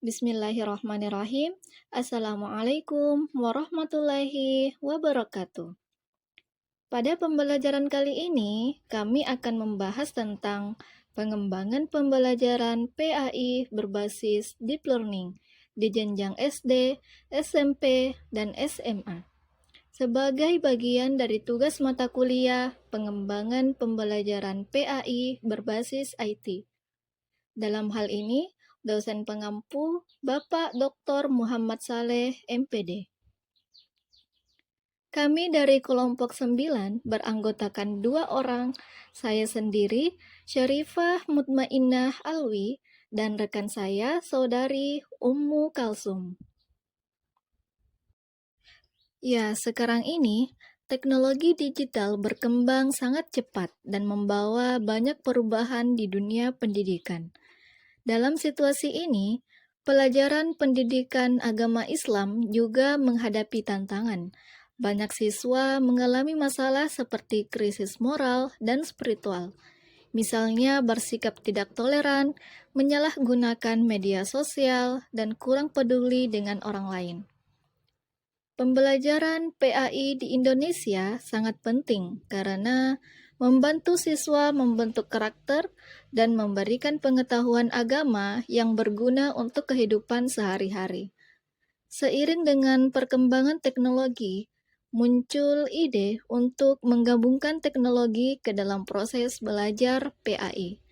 Bismillahirrahmanirrahim. Assalamualaikum warahmatullahi wabarakatuh. Pada pembelajaran kali ini, kami akan membahas tentang pengembangan pembelajaran PAI berbasis Deep Learning di jenjang SD, SMP, dan SMA. Sebagai bagian dari tugas mata kuliah pengembangan pembelajaran PAI berbasis IT. Dalam hal ini, dosen pengampu Bapak Dr. Muhammad Saleh, MPD. Kami dari kelompok 9 beranggotakan 2 orang, saya sendiri, Syarifah Mutmainnah Alwi, dan rekan saya, Saudari Ummu Kalsum. Ya, sekarang ini, teknologi digital berkembang sangat cepat dan membawa banyak perubahan di dunia pendidikan. Dalam situasi ini, pelajaran pendidikan agama Islam juga menghadapi tantangan. Banyak siswa mengalami masalah seperti krisis moral dan spiritual. Misalnya bersikap tidak toleran, menyalahgunakan media sosial, dan kurang peduli dengan orang lain. Pembelajaran PAI di Indonesia sangat penting karena membantu siswa membentuk karakter dan memberikan pengetahuan agama yang berguna untuk kehidupan sehari-hari. Seiring dengan perkembangan teknologi, muncul ide untuk menggabungkan teknologi ke dalam proses belajar PAI.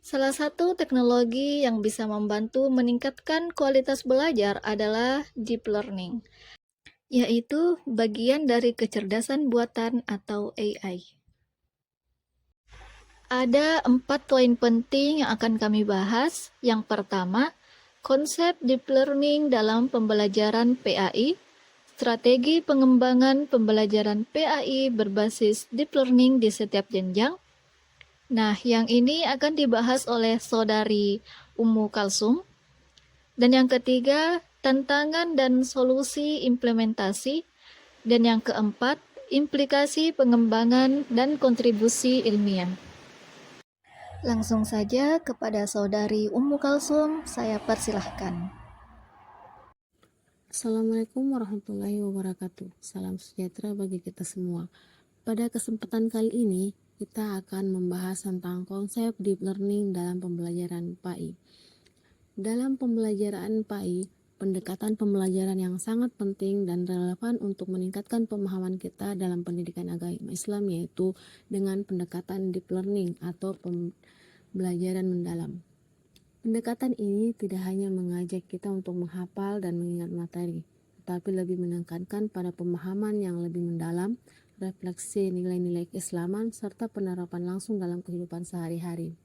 Salah satu teknologi yang bisa membantu meningkatkan kualitas belajar adalah deep learning, yaitu bagian dari kecerdasan buatan atau AI. Ada 4 poin penting yang akan kami bahas. Yang pertama, konsep deep learning dalam pembelajaran PAI, strategi pengembangan pembelajaran PAI berbasis deep learning di setiap jenjang. Nah, yang ini akan dibahas oleh Saudari Ummu Kalsum. Dan yang ketiga, tantangan dan solusi implementasi. Dan yang keempat, implikasi pengembangan dan kontribusi ilmiah. Langsung saja kepada Saudari Ummu Kalsum, saya persilahkan. Assalamualaikum warahmatullahi wabarakatuh. Salam sejahtera bagi kita semua. Pada kesempatan kali ini, kita akan membahas tentang konsep deep learning dalam pembelajaran PAI. Dalam pembelajaran PAI, pendekatan pembelajaran yang sangat penting dan relevan untuk meningkatkan pemahaman kita dalam pendidikan agama Islam, yaitu dengan pendekatan deep learning atau pembelajaran mendalam. Pendekatan ini tidak hanya mengajak kita untuk menghafal dan mengingat materi, tetapi lebih menekankan pada pemahaman yang lebih mendalam, refleksi nilai-nilai keislaman, serta penerapan langsung dalam kehidupan sehari-hari.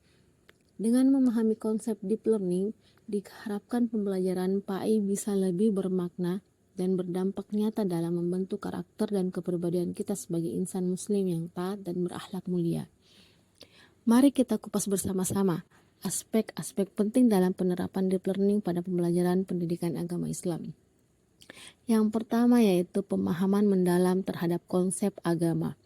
Dengan memahami konsep deep learning, diharapkan pembelajaran PAI bisa lebih bermakna dan berdampak nyata dalam membentuk karakter dan kepribadian kita sebagai insan muslim yang taat dan berakhlak mulia. Mari kita kupas bersama-sama aspek-aspek penting dalam penerapan deep learning pada pembelajaran pendidikan agama Islam. Yang pertama yaitu pemahaman mendalam terhadap konsep agama.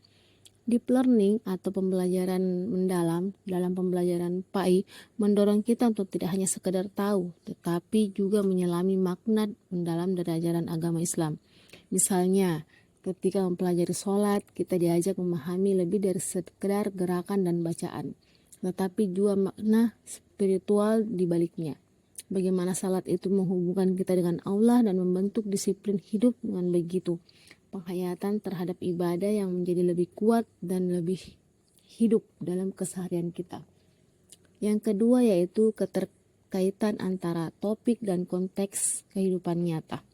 Deep learning atau pembelajaran mendalam dalam pembelajaran PAI mendorong kita untuk tidak hanya sekedar tahu, tetapi juga menyelami makna mendalam dari ajaran agama Islam. Misalnya, ketika mempelajari sholat, kita diajak memahami lebih dari sekedar gerakan dan bacaan, tetapi juga makna spiritual di baliknya. Bagaimana salat itu menghubungkan kita dengan Allah dan membentuk disiplin hidup dengan begitu. Penghayatan terhadap ibadah yang menjadi lebih kuat dan lebih hidup dalam keseharian kita. Yang kedua yaitu keterkaitan antara topik dan konteks kehidupan nyata.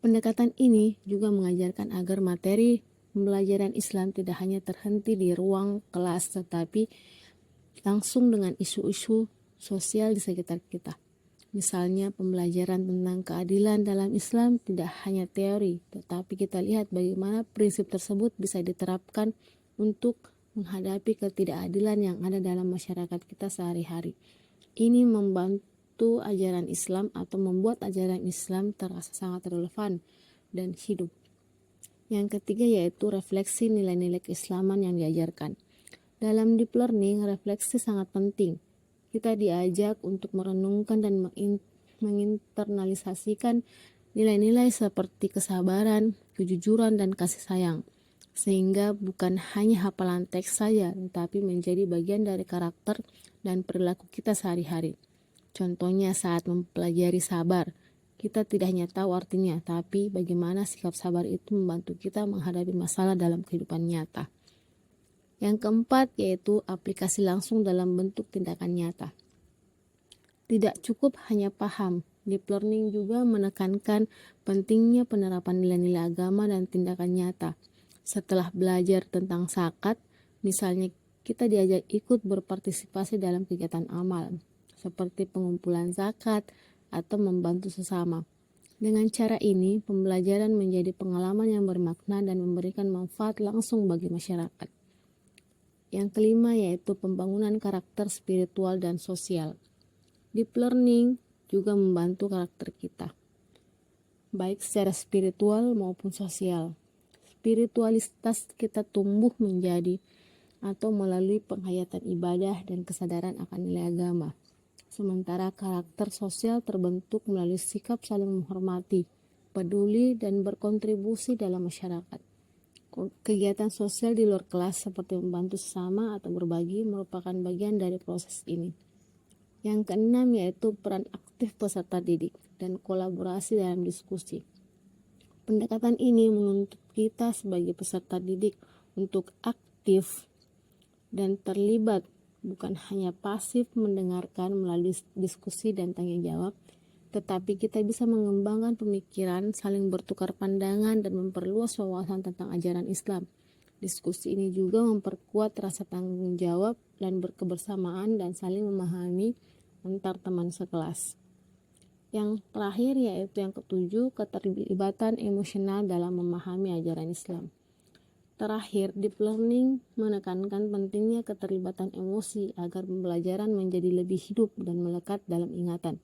Pendekatan ini juga mengajarkan agar materi pembelajaran Islam tidak hanya terhenti di ruang kelas, tetapi langsung dengan isu-isu sosial di sekitar kita. Misalnya pembelajaran tentang keadilan dalam Islam tidak hanya teori, tetapi kita lihat bagaimana prinsip tersebut bisa diterapkan untuk menghadapi ketidakadilan yang ada dalam masyarakat kita sehari-hari. Ini membantu ajaran Islam atau membuat ajaran Islam terasa sangat relevan dan hidup. Yang ketiga yaitu refleksi nilai-nilai keislaman yang diajarkan. Dalam deep learning, refleksi sangat penting. Kita diajak untuk merenungkan dan menginternalisasikan nilai-nilai seperti kesabaran, kejujuran, dan kasih sayang. Sehingga bukan hanya hafalan teks saja, tetapi menjadi bagian dari karakter dan perilaku kita sehari-hari. Contohnya saat mempelajari sabar, kita tidak hanya tahu artinya, tapi bagaimana sikap sabar itu membantu kita menghadapi masalah dalam kehidupan nyata. Yang keempat yaitu aplikasi langsung dalam bentuk tindakan nyata. Tidak cukup hanya paham, deep learning juga menekankan pentingnya penerapan nilai-nilai agama dan tindakan nyata. Setelah belajar tentang zakat, misalnya kita diajak ikut berpartisipasi dalam kegiatan amal, seperti pengumpulan zakat atau membantu sesama. Dengan cara ini, pembelajaran menjadi pengalaman yang bermakna dan memberikan manfaat langsung bagi masyarakat. Yang kelima yaitu pembangunan karakter spiritual dan sosial. Deep learning juga membantu karakter kita, baik secara spiritual maupun sosial. Spiritualitas kita tumbuh menjadi atau melalui penghayatan ibadah dan kesadaran akan nilai agama. Sementara karakter sosial terbentuk melalui sikap saling menghormati, peduli, dan berkontribusi dalam masyarakat. Kegiatan sosial di luar kelas seperti membantu sesama atau berbagi merupakan bagian dari proses ini. Yang keenam yaitu peran aktif peserta didik dan kolaborasi dalam diskusi. Pendekatan ini menuntut kita sebagai peserta didik untuk aktif dan terlibat, bukan hanya pasif mendengarkan melalui diskusi dan tanya jawab, tetapi kita bisa mengembangkan pemikiran, saling bertukar pandangan, dan memperluas wawasan tentang ajaran Islam. Diskusi ini juga memperkuat rasa tanggung jawab dan berkebersamaan dan saling memahami antar teman sekelas. Yang terakhir yaitu yang ketujuh, keterlibatan emosional dalam memahami ajaran Islam. Terakhir, deep learning menekankan pentingnya keterlibatan emosi agar pembelajaran menjadi lebih hidup dan melekat dalam ingatan.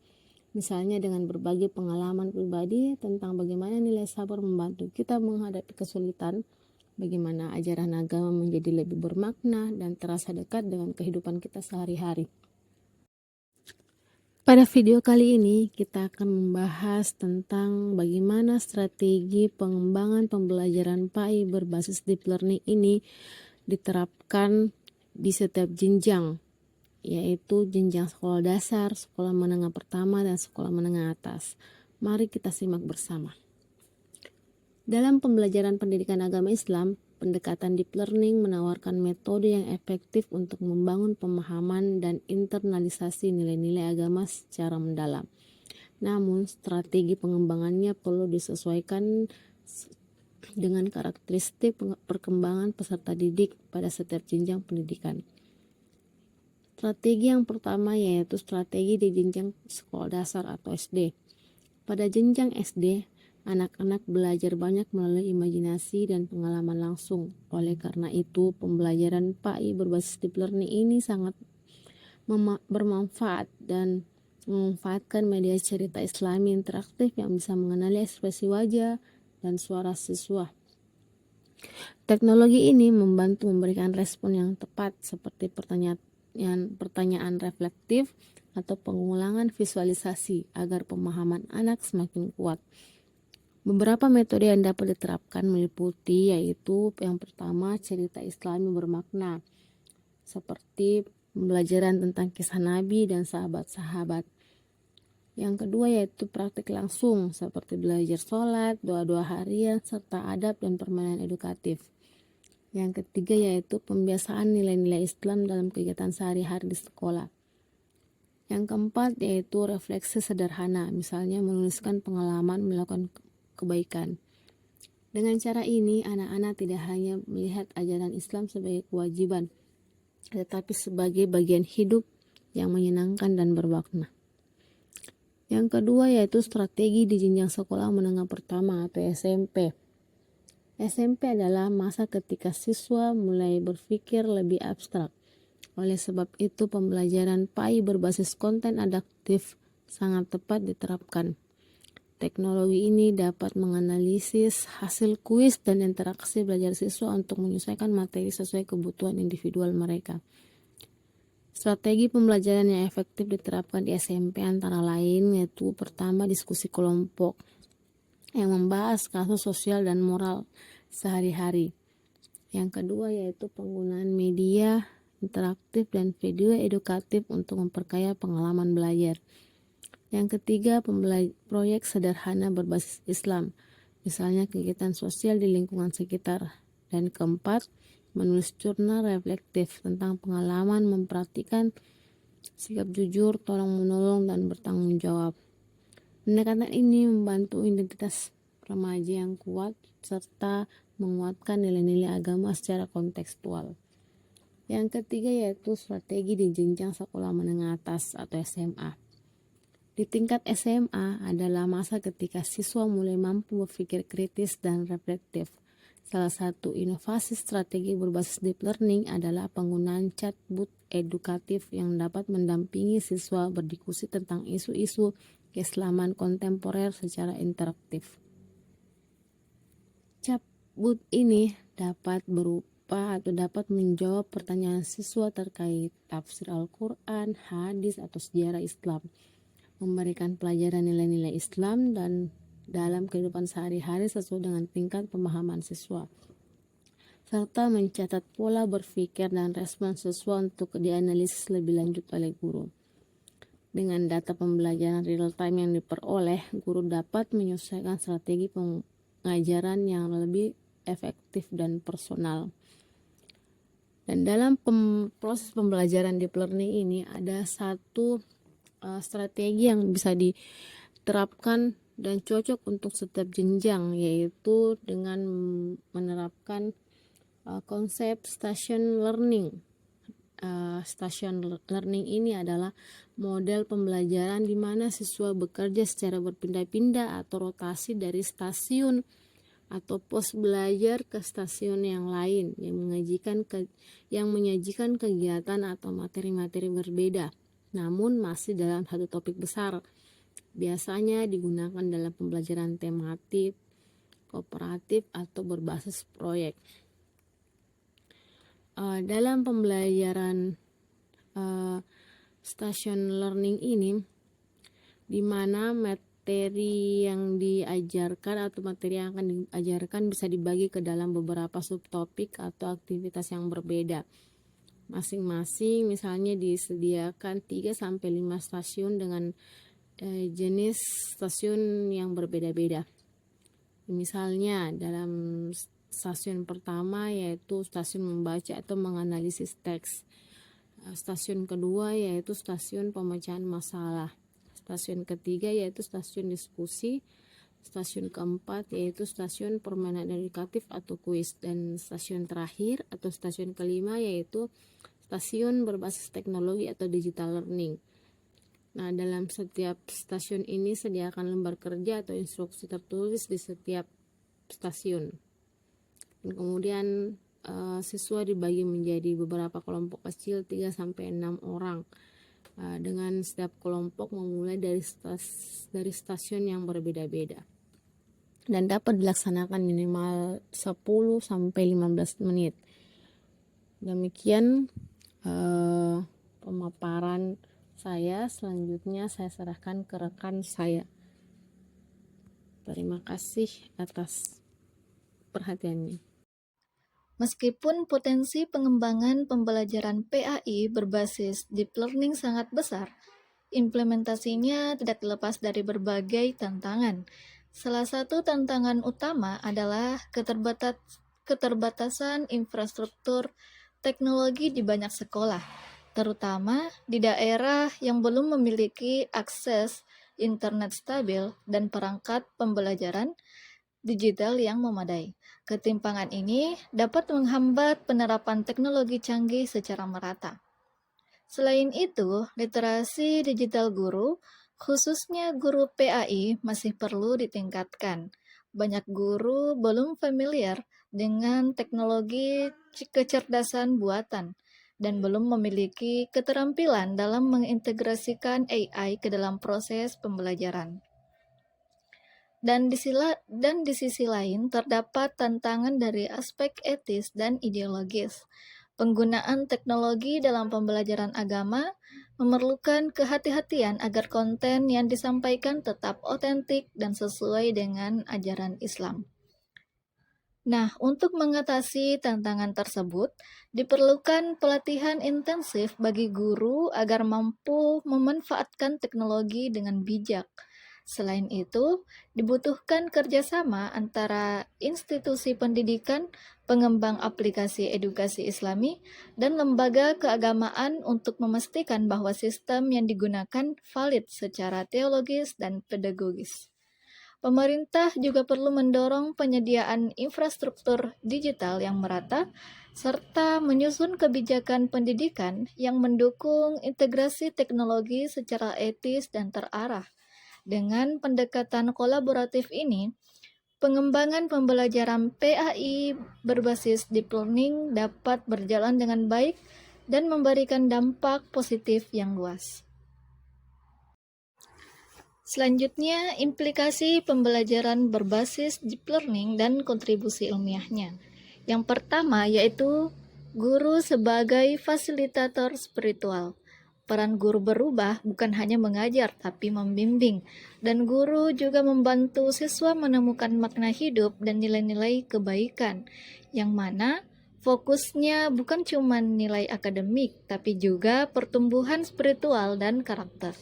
Misalnya dengan berbagi pengalaman pribadi tentang bagaimana nilai sabar membantu kita menghadapi kesulitan, bagaimana ajaran agama menjadi lebih bermakna dan terasa dekat dengan kehidupan kita sehari-hari. Pada video kali ini kita akan membahas tentang bagaimana strategi pengembangan pembelajaran PAI berbasis deep learning ini diterapkan di setiap jenjang, yaitu jenjang sekolah dasar, sekolah menengah pertama, dan sekolah menengah atas. Mari kita simak bersama. Dalam pembelajaran pendidikan agama Islam, pendekatan deep learning menawarkan metode yang efektif untuk membangun pemahaman dan internalisasi nilai-nilai agama secara mendalam. Namun, strategi pengembangannya perlu disesuaikan dengan karakteristik perkembangan peserta didik pada setiap jenjang pendidikan. Strategi yang pertama yaitu strategi di jenjang sekolah dasar atau SD. Pada jenjang SD, anak-anak belajar banyak melalui imajinasi dan pengalaman langsung. Oleh karena itu, pembelajaran PAI berbasis deep learning ini sangat bermanfaat dan memanfaatkan media cerita Islami interaktif yang bisa mengenali ekspresi wajah dan suara siswa. Teknologi ini membantu memberikan respon yang tepat seperti pertanyaan reflektif atau pengulangan visualisasi agar pemahaman anak semakin kuat. Beberapa metode yang dapat diterapkan meliputi yaitu yang pertama cerita Islami bermakna seperti pembelajaran tentang kisah Nabi dan sahabat-sahabat. Yang kedua yaitu praktik langsung seperti belajar sholat, doa-doa harian, serta adab dan permainan edukatif. Yang ketiga yaitu pembiasaan nilai-nilai Islam dalam kegiatan sehari-hari di sekolah. Yang keempat yaitu refleksi sederhana, misalnya menuliskan pengalaman melakukan kebaikan. Dengan cara ini, anak-anak tidak hanya melihat ajaran Islam sebagai kewajiban, tetapi sebagai bagian hidup yang menyenangkan dan bermakna. Yang kedua yaitu strategi di jenjang sekolah menengah pertama atau SMP. SMP adalah masa ketika siswa mulai berpikir lebih abstrak. Oleh sebab itu, pembelajaran PAI berbasis konten adaptif sangat tepat diterapkan. Teknologi ini dapat menganalisis hasil kuis dan interaksi belajar siswa untuk menyesuaikan materi sesuai kebutuhan individual mereka. Strategi pembelajaran yang efektif diterapkan di SMP antara lain yaitu pertama diskusi kelompok yang membahas kasus sosial dan moral sehari-hari. Yang kedua yaitu penggunaan media interaktif dan video edukatif untuk memperkaya pengalaman belajar. Yang ketiga, proyek sederhana berbasis Islam, misalnya kegiatan sosial di lingkungan sekitar. Dan keempat, menulis jurnal reflektif tentang pengalaman, memperhatikan sikap jujur, tolong-menolong, dan bertanggung jawab. Pendekatan ini membantu identitas remaja yang kuat serta menguatkan nilai-nilai agama secara kontekstual. Yang ketiga yaitu strategi di jenjang sekolah menengah atas atau SMA. Di tingkat SMA adalah masa ketika siswa mulai mampu berpikir kritis dan reflektif. Salah satu inovasi strategi berbasis deep learning adalah penggunaan chatbot edukatif yang dapat mendampingi siswa berdiskusi tentang isu-isu keislaman kontemporer secara interaktif. Chatbot ini dapat dapat menjawab pertanyaan siswa terkait tafsir Al-Quran, hadis, atau sejarah Islam, memberikan pelajaran nilai-nilai Islam dan dalam kehidupan sehari-hari sesuai dengan tingkat pemahaman siswa, serta mencatat pola berpikir dan respon siswa untuk dianalisis lebih lanjut oleh guru. Dengan data pembelajaran real-time yang diperoleh, guru dapat menyesuaikan strategi pengajaran yang lebih efektif dan personal. Dan dalam proses pembelajaran deep learning ini ada satu strategi yang bisa diterapkan dan cocok untuk setiap jenjang, yaitu dengan menerapkan konsep station learning. Station learning ini adalah model pembelajaran di mana siswa bekerja secara berpindah-pindah atau rotasi dari stasiun atau pos belajar ke stasiun yang lain yang menyajikan kegiatan atau materi-materi berbeda, namun masih dalam satu topik besar. Biasanya digunakan dalam pembelajaran tematik, kooperatif, atau berbasis proyek. Dalam pembelajaran station learning ini, di mana materi yang diajarkan atau materi yang akan diajarkan bisa dibagi ke dalam beberapa subtopik atau aktivitas yang berbeda. Masing-masing misalnya disediakan 3-5 stasiun dengan jenis stasiun yang berbeda-beda. Misalnya dalam stasiun pertama yaitu stasiun membaca atau menganalisis teks. Stasiun kedua yaitu stasiun pemecahan masalah. Stasiun ketiga yaitu stasiun diskusi. Stasiun keempat yaitu stasiun permainan edukatif atau kuis. Dan stasiun terakhir atau stasiun kelima yaitu stasiun berbasis teknologi atau digital learning. Nah, dalam setiap stasiun ini sediakan lembar kerja atau instruksi tertulis di setiap stasiun. Dan kemudian siswa dibagi menjadi beberapa kelompok kecil 3-6 orang. Dengan setiap kelompok memulai dari stasiun yang berbeda-beda. Dan dapat dilaksanakan minimal 10-15 menit. Demikian pemaparan saya. Selanjutnya saya serahkan ke rekan saya. Terima kasih atas perhatiannya. Meskipun potensi pengembangan pembelajaran PAI berbasis deep learning sangat besar, implementasinya tidak lepas dari berbagai tantangan. Salah satu tantangan utama adalah keterbatasan infrastruktur teknologi di banyak sekolah, terutama di daerah yang belum memiliki akses internet stabil dan perangkat pembelajaran digital yang memadai. Ketimpangan ini dapat menghambat penerapan teknologi canggih secara merata. Selain itu, literasi digital guru, khususnya guru PAI, masih perlu ditingkatkan. Banyak guru belum familiar dengan teknologi kecerdasan buatan dan belum memiliki keterampilan dalam mengintegrasikan AI ke dalam proses pembelajaran. Dan di sisi lain terdapat tantangan dari aspek etis dan ideologis. Penggunaan teknologi dalam pembelajaran agama memerlukan kehati-hatian agar konten yang disampaikan tetap otentik dan sesuai dengan ajaran Islam. Nah, untuk mengatasi tantangan tersebut, diperlukan pelatihan intensif bagi guru agar mampu memanfaatkan teknologi dengan bijak. Selain itu, dibutuhkan kerjasama antara institusi pendidikan, pengembang aplikasi edukasi Islami, dan lembaga keagamaan untuk memastikan bahwa sistem yang digunakan valid secara teologis dan pedagogis. Pemerintah juga perlu mendorong penyediaan infrastruktur digital yang merata, serta menyusun kebijakan pendidikan yang mendukung integrasi teknologi secara etis dan terarah. Dengan pendekatan kolaboratif ini, pengembangan pembelajaran PAI berbasis deep learning dapat berjalan dengan baik dan memberikan dampak positif yang luas. Selanjutnya, implikasi pembelajaran berbasis deep learning dan kontribusi ilmiahnya. Yang pertama yaitu guru sebagai fasilitator spiritual. Peran guru berubah bukan hanya mengajar, tapi membimbing. Dan guru juga membantu siswa menemukan makna hidup dan nilai-nilai kebaikan, yang mana fokusnya bukan cuma nilai akademik, tapi juga pertumbuhan spiritual dan karakter.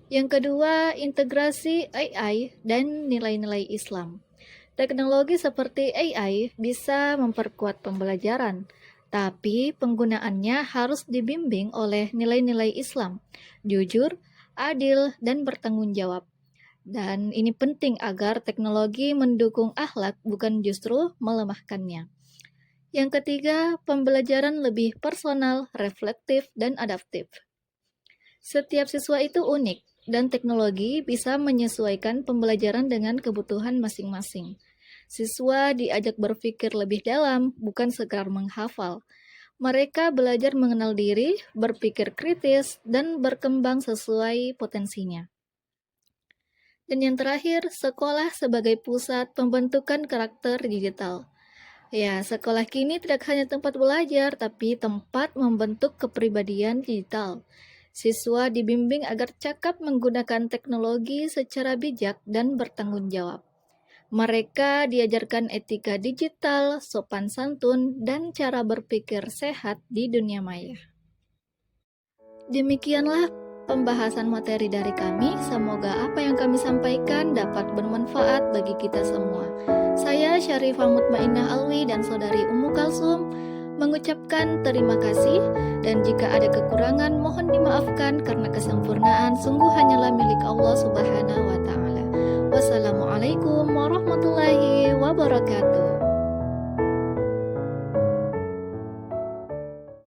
Yang kedua, integrasi AI dan nilai-nilai Islam. Teknologi seperti AI bisa memperkuat pembelajaran, tapi penggunaannya harus dibimbing oleh nilai-nilai Islam, jujur, adil, dan bertanggung jawab. Dan ini penting agar teknologi mendukung akhlak, bukan justru melemahkannya. Yang ketiga, pembelajaran lebih personal, reflektif, dan adaptif. Setiap siswa itu unik, dan teknologi bisa menyesuaikan pembelajaran dengan kebutuhan masing-masing. Siswa diajak berpikir lebih dalam, bukan sekadar menghafal. Mereka belajar mengenal diri, berpikir kritis, dan berkembang sesuai potensinya. Dan yang terakhir, sekolah sebagai pusat pembentukan karakter digital. Ya, sekolah kini tidak hanya tempat belajar, tapi tempat membentuk kepribadian digital. Siswa dibimbing agar cakap menggunakan teknologi secara bijak dan bertanggung jawab. Mereka diajarkan etika digital, sopan santun, dan cara berpikir sehat di dunia maya. Demikianlah pembahasan materi dari kami. Semoga apa yang kami sampaikan dapat bermanfaat bagi kita semua. Saya Syarifah Mutmainah Alwi dan saudari Ummu Kalsum mengucapkan terima kasih, dan jika ada kekurangan mohon dimaafkan karena kesempurnaan sungguh hanyalah milik Allah Subhanahu wa Ta'ala. Wassalamualaikum warahmatullahi wabarakatuh.